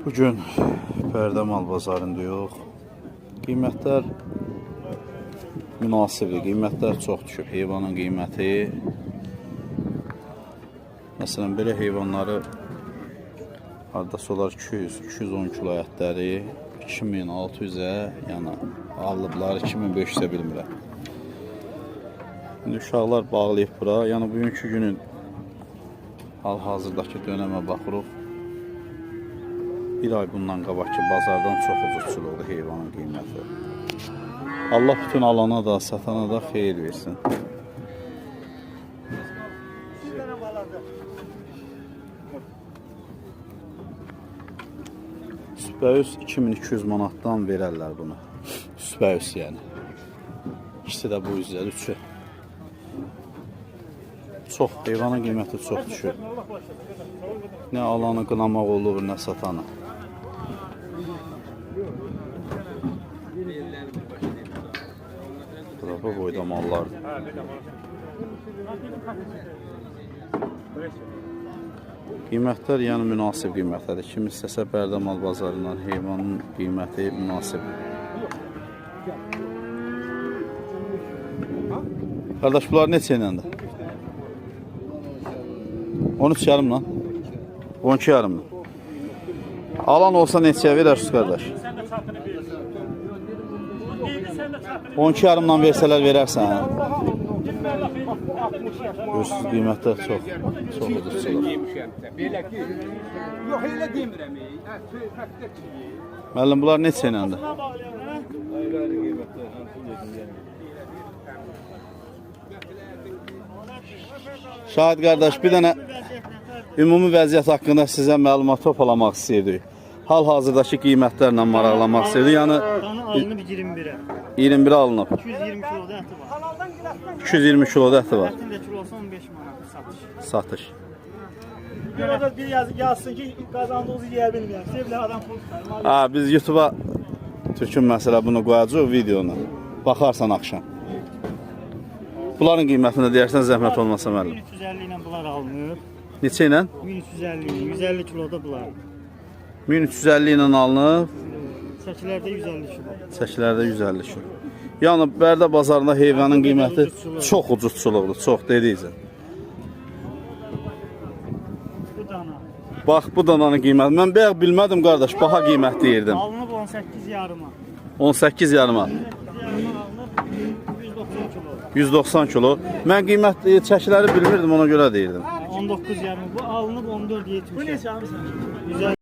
Bugün Bərdə mal bazarında yox. Qiymətlər münasibdir. Qiymətlər çox düşüb. Heyvanın qiyməti. Məsələn, belə heyvanları hardasa olar 200-210 kilo ətləri 2600-ə, yəni alıblar 2500-ə bilmirəm. İndi uşaqlar bağlayıb bura. Yəni bugünkü günün hal-hazırdakı dönəmə baxırıq. Bir ay bundan qabaqki bazardan çox ucuzçuluqdur heyvanın qiyməti. Allah bütün alana da, satana da xeyir versin. Süpəüs 2200 manatdan verərlər bunu. Süpəüs yəni. İkisi də bu üzrə, üçü. Çox, heyvanın qiyməti çox düşür. Nə alanı qınamaq olur, nə satanı. Bu boyda mallardır. Qiymətlər yəni münasib qiymətlərdir. Kim istəsə Bərdə mal bazarından heyvanın qiyməti münasibdir. Qardaş, bunlar neçə iləndir? 13,5 lan. 12,5 lan. Alan olsa neçəyə verərsiniz qardaş? 12,5-dan versələr verərsən. Görürsünüz, qiymətlər çox ucuzçular. Müəllim, bunlar neçə iləndir? Şahid qardaş, bir dənə ümumi vəziyyət haqqında sizə məlumat toplamaq istəyirdik. Hal-hazırdakı qiymətlərlə maraqlamaq istəyirdik. Yəni alınıb 21'e. 21 alınıb. 220 kiloda əti var. 220 kiloda əti var. Ətin də kilosu 15 manat satış. Satış. Bir orada bir yazsın ki kazandığınızı yiyə bilməyəm. Sevlə adam pul tutar. Ha, biz YouTube'a Türkün məsələ bunu qoyacağıq videonu. Baxarsan axşam. Bunların qiymətini deyərsən zəhmət olmasa müəllim. 1350 ilə bunlar alınır. Neçə ilə? 1350, 150 kiloda bunlar. 1350 ilə alınıb. Çəkilərdə 150 kilo. Çəkilərdə 150 kilo. Yəni Bərdə bazarında heyvanın qiyməti çox ucuzçuluqdur, çox dediyizə. Bu dana. Bax, bu dananın qiyməti. Mən bayaq bilmədim qardaş, baha qiymət deyirdim. Alınıb 18 yarıma. 18 yarıma. 190 kilo. Mən qiymət çəkiləri bilmirdim, ona görə deyirdim. 19 yarım. Bu alınıb 14.70. Bu neçə almışsın?